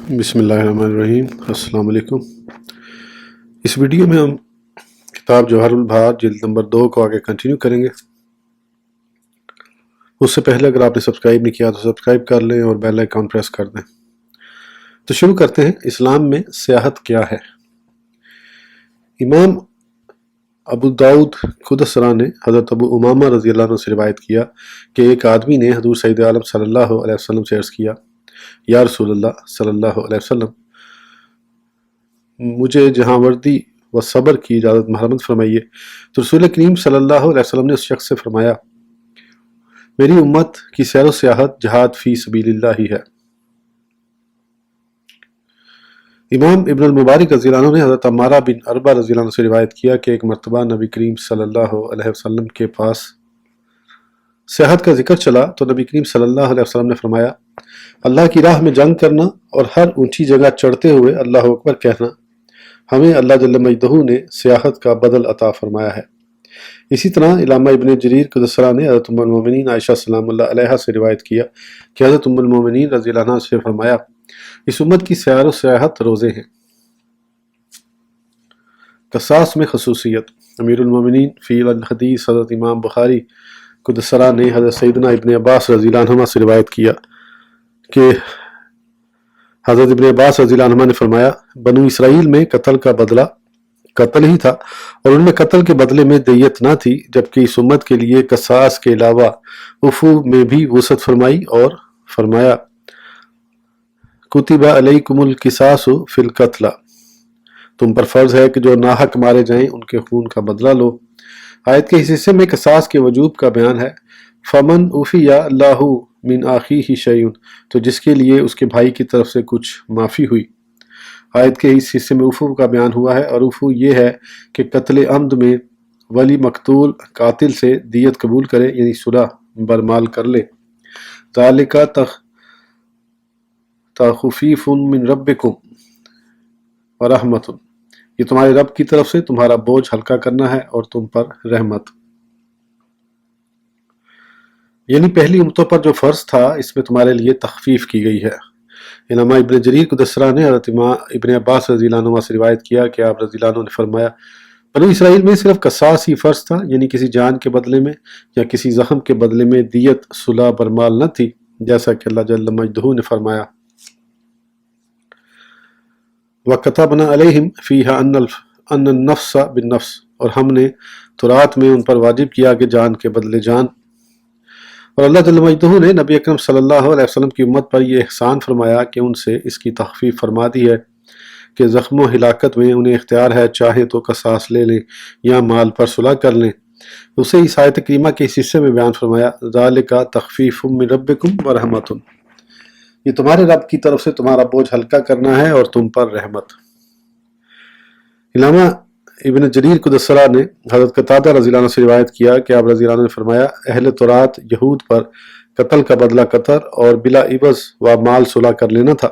بسم اللہ الرحمن الرحیم۔ السلام علیکم۔ اس ویڈیو میں ہم کتاب جوہر البحار جلد نمبر 2 کو آگے کنٹینیو کریں گے۔ اس سے پہلے اگر آپ نے سبسکرائب نہیں کیا تو سبسکرائب کر لیں اور بیل آئیکن پریس کر دیں۔ تو شروع کرتے ہیں۔ اسلام میں سیاحت کیا ہے؟ امام ابو داؤد قدس نے حضرت ابو امامہ رضی اللہ عنہ سے روایت کیا کہ ایک آدمی نے حضور سید عالم صلی اللہ علیہ وسلم سے عرض کیا، یا رسول اللہ صلی اللہ علیہ وسلم، مجھے جہانوردی و صبر کی اجازت مرحمت فرمائیے۔ تو رسول کریم صلی اللہ علیہ وسلم نے اس شخص سے فرمایا، میری امت کی سیر و سیاحت جہاد فی سبیل اللہ ہی ہے۔ امام ابن المبارک رضی اللہ عنہ نے حضرت عمارہ بن عربہ رضی اللہ عنہ سے روایت کیا کہ ایک مرتبہ نبی کریم صلی اللہ علیہ وسلم کے پاس سیاحت کا ذکر چلا تو نبی کریم صلی اللہ علیہ وسلم نے فرمایا، اللہ کی راہ میں جنگ کرنا اور ہر اونچی جگہ چڑھتے ہوئے اللہ اکبر کہنا، ہمیں اللہ جل مجدہ نے سیاحت کا بدل عطا فرمایا ہے۔ اسی طرح علامہ ابن جریر قدس نے حضرت ام المومنین عائشہ سلام اللہ علیہ سے روایت کیا کہ حضرت ام المومنین رضی اللہ عنہ سے فرمایا، اس امت کی سیر و سیاحت روزے ہیں۔ قصاص میں خصوصیت۔ امیر المومنین فی الحدیث حضرت امام بخاری قدس نے حضرت سیدنا ابن عباس رضی اللہ عنہ سے روایت کیا کہ حضرت ابن عباس رضی اللہ عنہ نے فرمایا، بنو اسرائیل میں قتل کا بدلہ قتل ہی تھا اور ان میں قتل کے بدلے میں دیت نہ تھی، جبکہ اس امت کے لیے قصاص کے علاوہ عفو میں بھی وسعت فرمائی اور فرمایا، کتب علیکم القصاص فی القتلى، تم پر فرض ہے کہ جو ناحق مارے جائیں ان کے خون کا بدلہ لو۔ آیت کے اس حصے میں قصاص کے وجوب کا بیان ہے۔ فمن عفی اللہ من اخیہ شیء، تو جس کے لیے اس کے بھائی کی طرف سے کچھ معافی ہوئی۔ آیت کے اس حصے میں عفو کا بیان ہوا ہے، اور عفو یہ ہے کہ قتل عمد میں ولی مقتول قاتل سے دیت قبول کرے، یعنی صلح برمال کر لے۔ ذالک تخفیف من ربکم ورحمۃ، یہ تمہارے رب کی طرف سے تمہارا بوجھ ہلکا کرنا ہے اور تم پر رحمت۔ یعنی پہلی امتوں پر جو فرض تھا اس میں تمہارے لیے تخفیف کی گئی ہے۔ علامہ ابن جریر قدس نے حضرت ابن عباس رضی اللہ عنہ سے روایت کیا کہ آپ رضی اللہ عنہ نے فرمایا، بنو اسرائیل میں صرف قصاص ہی فرض تھا، یعنی کسی جان کے بدلے میں یا کسی زخم کے بدلے میں دیت صلح برمال نہ تھی، جیسا کہ اللہ جل مجدہ نے فرمایا، وَكَتَبْنَا عَلَيْهِمْ فِيهَا أَنَّ النَّفْسَ بِالنَّفْسِ، اور ہم نے تورات میں ان پر واجب کیا کہ جان کے بدلے جان۔ اور اللہ جل مجدہ نے نبی اکرم صلی اللہ علیہ وسلم کی امت پر یہ احسان فرمایا کہ ان سے اس کی تخفیف فرما دی ہے کہ زخم و ہلاکت میں انہیں اختیار ہے، چاہیں تو قصاص لے لیں یا مال پر صلح کر لیں۔ اسے اس آیت کریمہ کے اس حصے میں بیان فرمایا، ذالک تخفیف من ربکم ورحمۃ، یہ تمہارے رب کی طرف سے تمہارا بوجھ ہلکا کرنا ہے اور تم پر رحمت۔ علامہ ابن جریر قدس نے حضرت قتادہ رضی اللہ عنہ سے روایت کیا کہ آپ رضی اللہ عنہ نے فرمایا، اہل تورات یہود پر قتل کا بدلہ قطر اور بلا عوض و مال صلح کر لینا تھا،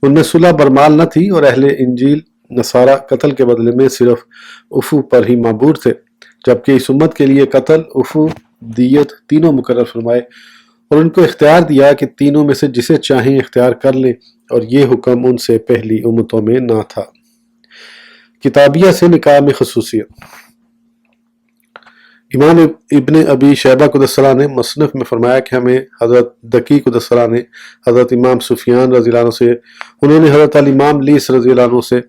ان میں صلح برمال نہ تھی، اور اہل انجیل نصارہ قتل کے بدلے میں صرف عفو پر ہی معبور تھے، جبکہ اس امت کے لیے قتل، عفو، دیت تینوں مقرر فرمائے اور ان کو اختیار دیا کہ تینوں میں سے جسے چاہیں اختیار کر لیں، اور یہ حکم ان سے پہلی امتوں میں نہ تھا۔ کتابیہ سے نکاح میں خصوصیت۔ امام ابن ابی شیبہ قدس نے مصنف میں فرمایا کہ ہمیں حضرت دکی قدس نے حضرت امام سفیان رضی اللہ عنہ سے، انہوں نے حضرت الامام لیث رضی اللہ عنہ سے،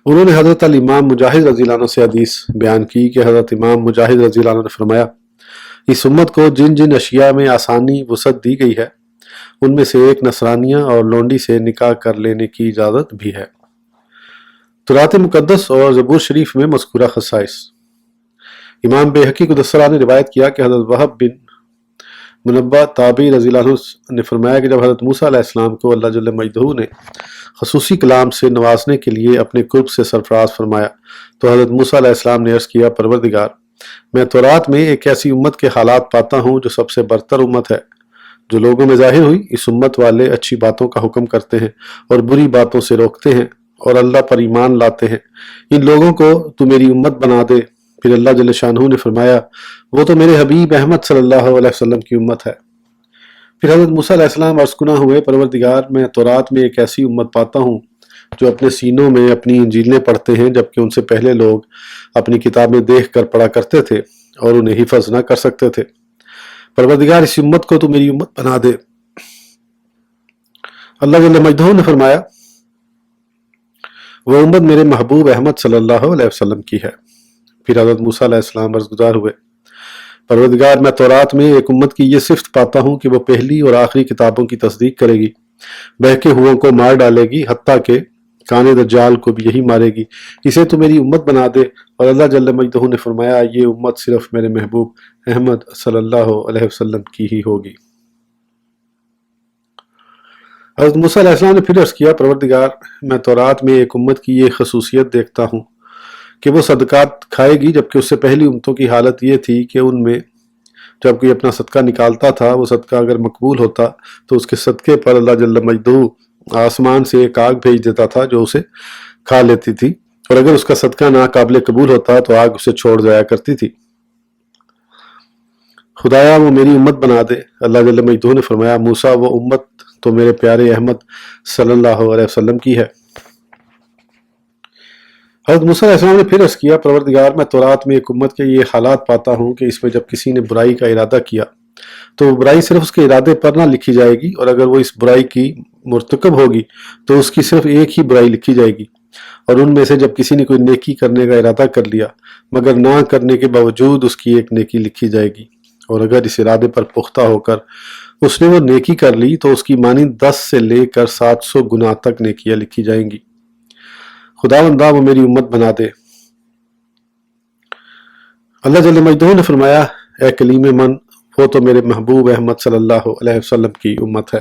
انہوں نے حضرت الامام مجاہد رضی اللہ عنہ سے حدیث بیان کی کہ حضرت امام مجاہد رضی اللہ عنہ نے فرمایا، اس امت کو جن جن اشیاء میں آسانی وسعت دی گئی ہے ان میں سے ایک نصرانیہ اور لونڈی سے نکاح کر لینے کی اجازت بھی ہے۔ تورات مقدس اور زبور شریف میں مذکورہ خصائص۔ امام بحقی قدس نے روایت کیا کہ حضرت وہب بن منبہ تابعی رضی اللہ عنہ نے فرمایا کہ جب حضرت موسیٰ علیہ السلام کو اللہ جل مجدہ نے خصوصی کلام سے نوازنے کے لیے اپنے قرب سے سرفراز فرمایا تو حضرت موسیٰ علیہ السلام نے عرض کیا، پروردگار، میں تورات میں ایک ایسی امت کے حالات پاتا ہوں جو سب سے برتر امت ہے، جو لوگوں میں ظاہر ہوئی۔ اس امت والے اچھی باتوں کا حکم کرتے ہیں اور بری باتوں سے روکتے ہیں اور اللہ پر ایمان لاتے ہیں، ان لوگوں کو تو میری امت بنا دے۔ پھر اللہ جل شانہ نے فرمایا، وہ تو میرے حبیب احمد صلی اللہ علیہ وسلم کی امت ہے۔ پھر حضرت موسیٰ علیہ السلام عرض گنا ہوئے، پروردگار میں تورات میں ایک ایسی امت پاتا ہوں جو اپنے سینوں میں اپنی انجیلیں پڑھتے ہیں، جبکہ ان سے پہلے لوگ اپنی کتابیں دیکھ کر پڑھا کرتے تھے اور انہیں حفظ نہ کر سکتے تھے۔ پروردگار اس امت کو تو میری امت بنا دے۔ اللہ جل مجدہ نے فرمایا وہ امت میرے محبوب احمد صلی اللہ علیہ وسلم کی ہے۔ پھر حضرت موسیٰ علیہ السلام عرض گزار ہوئے، پروردگار میں تورات میں ایک امت کی یہ صفت پاتا ہوں کہ وہ پہلی اور آخری کتابوں کی تصدیق کرے گی، بہکے ہوئوں کو مار ڈالے گی، حتیٰ کہ کانے دجال کو بھی یہی مارے گی، اسے تو میری امت بنا دے۔ اور اللہ جل مجدہ نے فرمایا یہ امت صرف میرے محبوب احمد صلی اللہ علیہ وسلم کی ہی ہوگی۔ حضرت موسیٰ علیہ السلام نے پھر عرض کیا، پروردگار میں تورات میں ایک امت کی یہ خصوصیت دیکھتا ہوں کہ وہ صدقات کھائے گی، جبکہ اس سے پہلی امتوں کی حالت یہ تھی کہ ان میں جب کوئی اپنا صدقہ نکالتا تھا، وہ صدقہ اگر مقبول ہوتا تو اس کے صدقے پر اللہ جل مجدہ آسمان سے ایک آگ بھیج دیتا تھا جو اسے کھا لیتی تھی، اور اگر اس کا صدقہ ناقابل قبول ہوتا تو آگ اسے چھوڑ جایا کرتی تھی۔ خدایا وہ میری امت بنا دے۔ اللہ جل مجدہ نے فرمایا موسیٰ وہ امت تو میرے پیارے احمد صلی اللہ علیہ وسلم کی ہے۔ حضرت موسیٰ علیہ السلام نے پھر عرض کیا، پروردگار میں تورات میں ایک امت کے یہ حالات پاتا ہوں کہ اس میں جب کسی نے برائی کا ارادہ کیا تو وہ برائی صرف اس کے ارادے پر نہ لکھی جائے گی، اور اگر وہ اس برائی کی مرتکب ہوگی تو اس کی صرف ایک ہی برائی لکھی جائے گی، اور ان میں سے جب کسی نے کوئی نیکی کرنے کا ارادہ کر لیا مگر نہ کرنے کے باوجود اس کی ایک نیکی لکھی جائے گی، اور اگر اس ارادے پر پختہ ہو کر اس نے وہ نیکی کر لی تو اس کی مانند 10 سے لے کر 700 گنا تک نیکیاں لکھی جائیں گی۔ خداوندہ وہ میری امت بنا دے۔ اللہ جل مجدہ نے فرمایا اے کلیم من وہ تو میرے محبوب احمد صلی اللہ علیہ وسلم کی امت ہے۔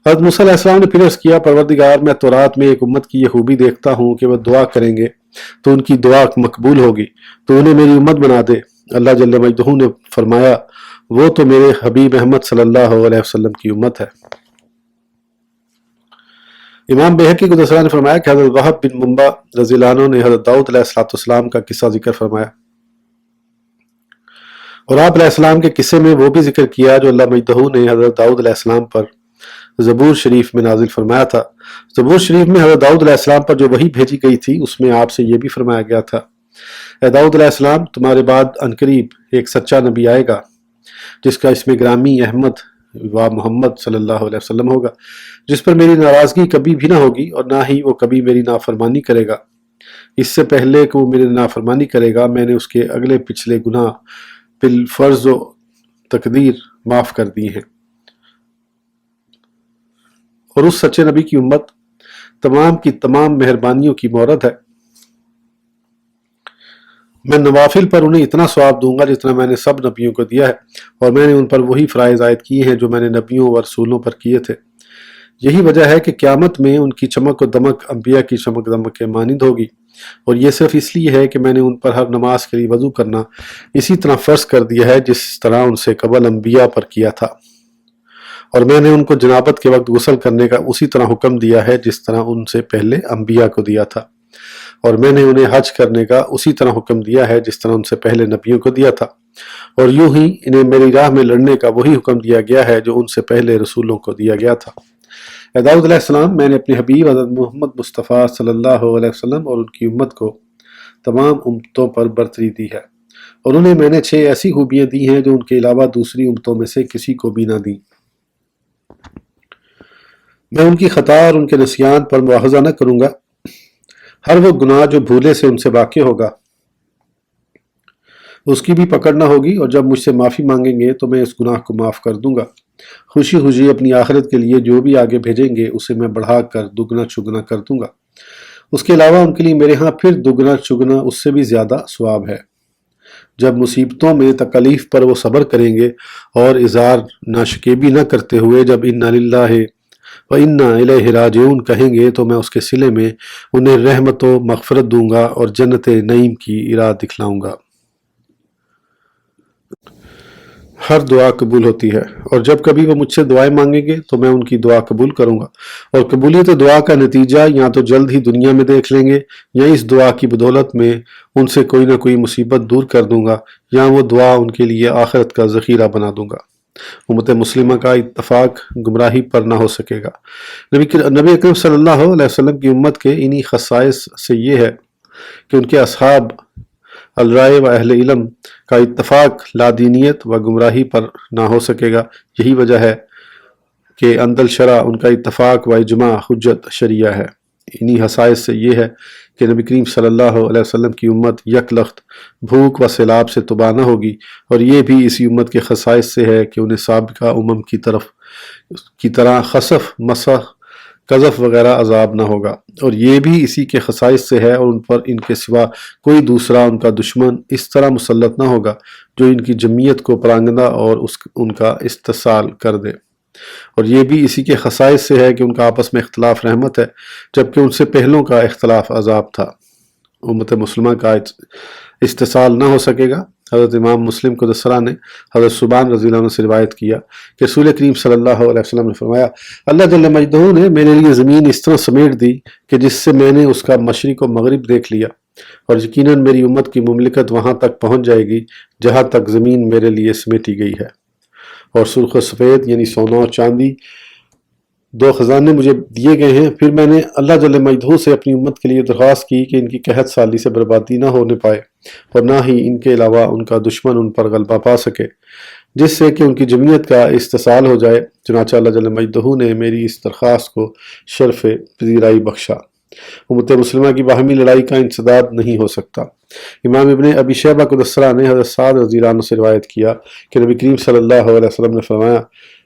حضرت موسیٰ علیہ السلام نے پھر عرض کیا، پروردگار میں تورات میں ایک امت کی یہ خوبی دیکھتا ہوں کہ وہ دعا کریں گے تو ان کی دعا مقبول ہوگی، تو انہیں میری امت بنا دے۔ اللہ جل مجدہ نے فرمایا وہ تو میرے حبیب احمد صلی اللہ علیہ وسلم کی امت ہے۔ امام بیہقی کو دوسرا نے فرمایا کہ حضرت وہب بن منبع رضی اللہ عنہ نے حضرت داؤد علیہ السلام کا قصہ ذکر فرمایا، اور آپ علیہ السلام کے قصے میں وہ بھی ذکر کیا جو اللہ مجدہ نے حضرت داؤد علیہ السلام پر زبور شریف میں نازل فرمایا تھا۔ زبور شریف میں حضرت داؤد علیہ السلام پر جو وحی بھیجی گئی تھی اس میں آپ سے یہ بھی فرمایا گیا تھا، اے داؤد علیہ السلام تمہارے بعد عنقریب ایک سچا نبی آئے گا جس کا اسم گرامی احمد و محمد صلی اللہ علیہ وسلم ہوگا، جس پر میری ناراضگی کبھی بھی نہ ہوگی اور نہ ہی وہ کبھی میری نافرمانی کرے گا۔ اس سے پہلے کہ وہ میری نافرمانی کرے گا میں نے اس کے اگلے پچھلے گناہ بالفرض و تقدیر معاف کر دیے ہیں۔ اور اس سچے نبی کی امت تمام کی تمام مہربانیوں کی مورد ہے۔ میں نوافل پر انہیں اتنا ثواب دوں گا جتنا میں نے سب نبیوں کو دیا ہے، اور میں نے ان پر وہی فرائض عائد کیے ہیں جو میں نے نبیوں و رسولوں پر کیے تھے۔ یہی وجہ ہے کہ قیامت میں ان کی چمک و دمک انبیاء کی چمک دمک کے مانند ہوگی، اور یہ صرف اس لیے ہے کہ میں نے ان پر ہر نماز کے لیے وضو کرنا اسی طرح فرض کر دیا ہے جس طرح ان سے قبل انبیاء پر کیا تھا، اور میں نے ان کو جنابت کے وقت غسل کرنے کا اسی طرح حکم دیا ہے جس طرح ان سے پہلے انبیاء کو دیا تھا، اور میں نے انہیں حج کرنے کا اسی طرح حکم دیا ہے جس طرح ان سے پہلے نبیوں کو دیا تھا، اور یوں ہی انہیں میری راہ میں لڑنے کا وہی حکم دیا گیا ہے جو ان سے پہلے رسولوں کو دیا گیا تھا۔ اے داؤد علیہ السلام میں نے اپنے حبیب حضرت محمد مصطفیٰ صلی اللہ علیہ وسلم اور ان کی امت کو تمام امتوں پر برتری دی ہے، اور انہیں میں نے 6 ایسی خوبیاں دی ہیں جو ان کے علاوہ دوسری امتوں میں سے کسی کو بھی نہ دیں۔ میں ان کی خطا اور ان کے نسیان پر مواخذہ نہ کروں گا، ہر وہ گناہ جو بھولے سے ان سے واقع ہوگا اس کی بھی پکڑ نہ ہوگی، اور جب مجھ سے معافی مانگیں گے تو میں اس گناہ کو معاف کر دوں گا۔ خوشی خوشی اپنی آخرت کے لیے جو بھی آگے بھیجیں گے اسے میں بڑھا کر دگنا چگنا کر دوں گا، اس کے علاوہ ان کے لیے میرے ہاں پھر دگنا چگنا اس سے بھی زیادہ ثواب ہے۔ جب مصیبتوں میں تکلیف پر وہ صبر کریں گے اور اظہار ناشکیبی نہ کرتے ہوئے جب انا للہ و انا الیہ راجعون کہیں گے تو میں اس کے صلے میں انہیں رحمت و مغفرت دوں گا اور جنت نعیم کی راہ دکھلاؤں گا۔ ہر دعا قبول ہوتی ہے، اور جب کبھی وہ مجھ سے دعائیں مانگیں گے تو میں ان کی دعا قبول کروں گا، اور قبولیت دعا کا نتیجہ یا تو جلد ہی دنیا میں دیکھ لیں گے یا اس دعا کی بدولت میں ان سے کوئی نہ کوئی مصیبت دور کر دوں گا، یا وہ دعا ان کے لیے آخرت کا ذخیرہ بنا دوں گا۔ امت مسلمہ کا اتفاق گمراہی پر نہ ہو سکے گا۔ نبی اکرم صلی اللہ علیہ وسلم کی امت کے انہی خصائص سے یہ ہے کہ ان کے اصحاب الرائے و اہل علم کا اتفاق لادینیت و گمراہی پر نہ ہو سکے گا۔ یہی وجہ ہے کہ عند الشرع ان کا اتفاق و اجماع حجت شریعہ ہے۔ انہی خصائص سے یہ ہے کہ نبی کریم صلی اللہ علیہ وسلم کی امت یک لخت بھوک و سیلاب سے تباہ نہ ہوگی، اور یہ بھی اسی امت کے خصائص سے ہے کہ انہیں سابقہ امم کی طرح خسف، مسخ، قذف وغیرہ عذاب نہ ہوگا، اور یہ بھی اسی کے خصائص سے ہے، اور ان پر ان کے سوا کوئی دوسرا ان کا دشمن اس طرح مسلط نہ ہوگا جو ان کی جمعیت کو پرانگندہ اور ان کا استحصال کر دے، اور یہ بھی اسی کے خصائص سے ہے کہ ان کا آپس میں اختلاف رحمت ہے جبکہ ان سے پہلوں کا اختلاف عذاب تھا۔ امت مسلمہ کا استحصال نہ ہو سکے گا۔ حضرت امام مسلم قدس سرہ نے حضرت ثوبان رضی اللہ عنہ سے روایت کیا کہ رسول کریم صلی اللہ علیہ وسلم نے فرمایا، اللہ جل مجدہ نے میرے لیے زمین اس طرح سمیٹ دی کہ جس سے میں نے اس کا مشرق و مغرب دیکھ لیا، اور یقیناً میری امت کی مملکت وہاں تک پہنچ جائے گی جہاں تک زمین میرے لیے سمیٹی گئی ہے، اور سرخ و سفید یعنی سونا اور چاندی 2 خزانے مجھے دیے گئے ہیں۔ پھر میں نے اللہ جل مجدہ سے اپنی امت کے لیے درخواست کی کہ ان کی قحط سالی سے بربادی نہ ہونے پائے، اور نہ ہی ان کے علاوہ ان کا دشمن ان پر غلبہ پا سکے، جس سے کہ ان کی جمعیت کا استحصال ہو جائے۔ چنانچہ اللہ جل مجدہ نے میری اس درخواست کو شرف پذیرائی بخشا۔ امت مسلمہ کی باہمی لڑائی کا انسداد نہیں ہو سکتا۔ امام ابن ابی شیبہ قدس سرہ نے حضرت سعد رضی اللہ عنہ سے روایت کیا کہ نبی کریم صلی اللہ علیہ وسلم نے فرمایا،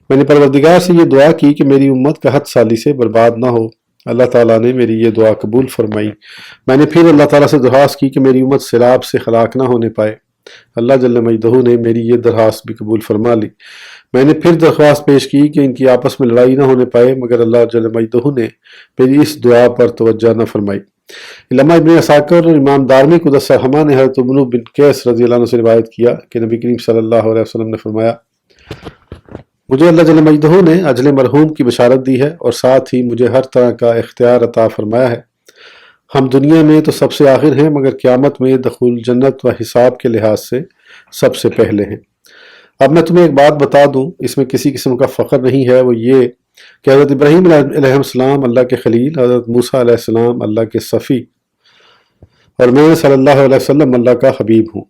میں نے پروردگار سے یہ دعا کی کہ میری امت قحط سالی سے برباد نہ ہو، اللہ تعالیٰ نے میری یہ دعا قبول فرمائی۔ میں نے پھر اللہ تعالیٰ سے درخواست کی کہ میری امت سیلاب سے ہلاک نہ ہونے پائے، اللہ جل مجدہ نے میری یہ درخواست بھی قبول فرما لی۔ میں نے پھر درخواست پیش کی کہ ان کی آپس میں لڑائی نہ ہونے پائے، مگر اللہ جل مجدہ نے میری اس دعا پر توجہ نہ فرمائی۔ علامہ ابن عساکر اور امام دارمی قدس سرہما نے حضرت ابن بن قیس رضی اللہ عنہ سے روایت کیا کہ نبی کریم صلی اللہ علیہ وسلم نے فرمایا، مجھے اللہ جل مجدہ نے اجل مرحوم کی بشارت دی ہے، اور ساتھ ہی مجھے ہر طرح کا اختیار عطا فرمایا ہے۔ ہم دنیا میں تو سب سے آخر ہیں، مگر قیامت میں دخول جنت و حساب کے لحاظ سے سب سے پہلے ہیں۔ اب میں تمہیں ایک بات بتا دوں، اس میں کسی قسم کا فخر نہیں ہے، وہ یہ کہ حضرت ابراہیم علیہ السلام اللہ کے خلیل، حضرت موسیٰ علیہ السلام اللہ کے صفی، اور میں صلی اللہ علیہ وسلم اللہ کا حبیب ہوں،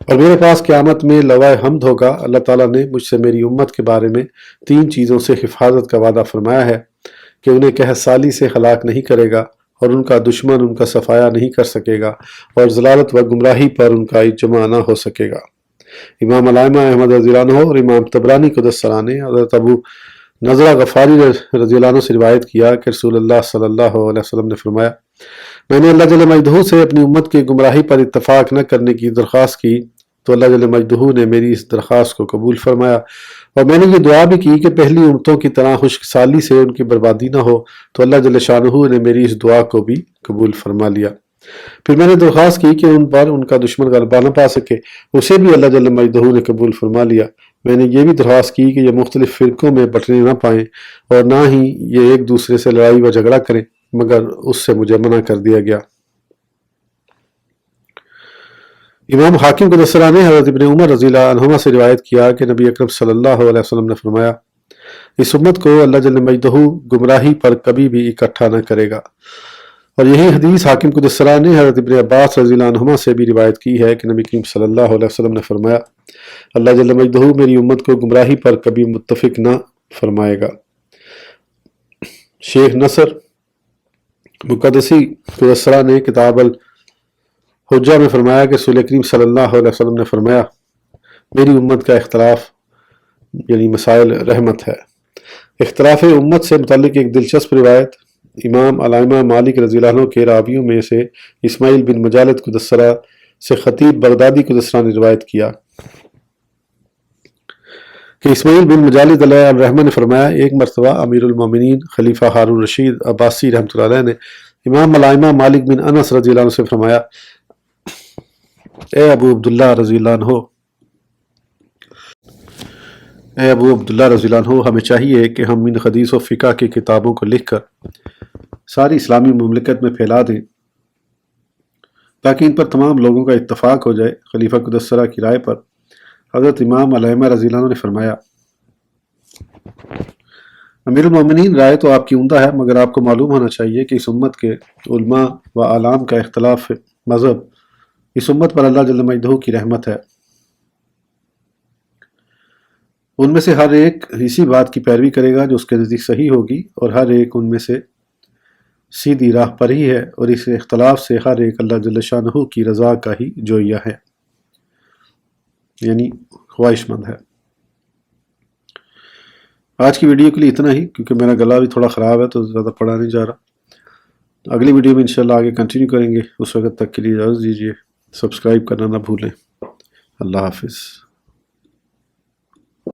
اور میرے پاس قیامت میں لوائے حمد ہوگا۔ اللہ تعالیٰ نے مجھ سے میری امت کے بارے میں 3 چیزوں سے حفاظت کا وعدہ فرمایا ہے کہ انہیں قحط سالی سے ہلاک نہیں کرے گا، اور ان کا دشمن ان کا صفایا نہیں کر سکے گا، اور ضلالت و گمراہی پر ان کا اجماع نہ ہو سکے گا۔ امام علامہ احمد رضی اللہ عنہ اور امام طبرانی قدس سرہ نے حضرت ابو نضرہ غفاری رضی اللہ عنہ سے روایت کیا کہ رسول اللہ صلی اللہ علیہ وسلم نے فرمایا، میں نے اللہ جل مجدہ سے اپنی امت کی گمراہی پر اتفاق نہ کرنے کی درخواست کی تو اللہ جل مجدہ نے میری اس درخواست کو قبول فرمایا، اور میں نے یہ دعا بھی کی کہ پہلی امتوں کی طرح خشک سالی سے ان کی بربادی نہ ہو، تو اللہ جل شانہ نے میری اس دعا کو بھی قبول فرما لیا۔ پھر میں نے درخواست کی کہ ان پر ان کا دشمن غلبہ نہ پا سکے، اسے بھی اللہ جل مجدہ نے قبول فرما لیا۔ میں نے یہ بھی درخواست کی کہ یہ مختلف فرقوں میں بٹنے نہ پائیں، اور نہ ہی یہ ایک دوسرے سے لڑائی و جھگڑا کریں، مگر اس سے مجھے منع کر دیا گیا۔ امام حاکم قدس سرہ نے حضرت ابن عمر رضی اللہ عنہما سے روایت کیا کہ نبی اکرم صلی اللہ علیہ وسلم نے فرمایا، اس امت کو اللہ جل مجدہ گمراہی پر کبھی بھی اکٹھا نہ کرے گا، اور یہی حدیث حاکم قدس سرہ نے حضرت ابن عباس رضی اللہ عنہما سے بھی روایت کی ہے کہ نبی کریم صلی اللہ علیہ وسلم نے فرمایا، اللہ جل مجدہ میری امت کو گمراہی پر کبھی متفق نہ فرمائے گا۔ شیخ نصر مقدسی قدس سرہ نے کتاب الحجہ میں فرمایا کہ رسول کریم صلی اللہ علیہ وسلم نے فرمایا، میری امت کا اختلاف یعنی مسائل رحمت ہے۔ اختلاف امت سے متعلق ایک دلچسپ روایت امام علامہ مالک رضی اللہ عنہ کے راویوں میں سے اسماعیل بن مجالد قدس سرہ سے خطیب بغدادی قدس سرہ نے روایت کیا کہ اسماعیل بن مجالد علیہ الرحمہ نے فرمایا، ایک مرتبہ امیر المومنین خلیفہ ہارون رشید عباسی رحمۃ اللہ علیہ نے امام علامہ مالک بن انس رضی اللہ عنہ سے فرمایا، اے ابو عبداللہ رضی اللہ عنہ، ہمیں چاہیے کہ ہم ان حدیث و فقہ کی کتابوں کو لکھ کر ساری اسلامی مملکت میں پھیلا دیں تاکہ ان پر تمام لوگوں کا اتفاق ہو جائے۔ خلیفہ قدس سرہ کی رائے پر حضرت امام علامہ رضی اللہ عنہ نے فرمایا امیر المومنین رائے تو آپ کی عمدہ ہے، مگر آپ کو معلوم ہونا چاہیے کہ اس امت کے علماء و اعلام کا اختلاف مذہب اس امت پر اللہ جل مجدہ کی رحمت ہے۔ ان میں سے ہر ایک اسی بات کی پیروی کرے گا جو اس کے نزدیک صحیح ہوگی، اور ہر ایک ان میں سے سیدھی راہ پر ہی ہے، اور اس اختلاف سے ہر ایک اللہ جل شانہ کی رضا کا ہی جویہ ہے، یعنی خواہش مند ہے۔ آج کی ویڈیو کے لیے اتنا ہی، کیونکہ میرا گلا بھی تھوڑا خراب ہے تو زیادہ پڑھا نہیں جا رہا۔ اگلی ویڈیو میں انشاءاللہ آگے کنٹینیو کریں گے، اس وقت تک کے لیے اجازت دیجیے، سبسکرائب کرنا نہ بھولیں۔ اللہ حافظ۔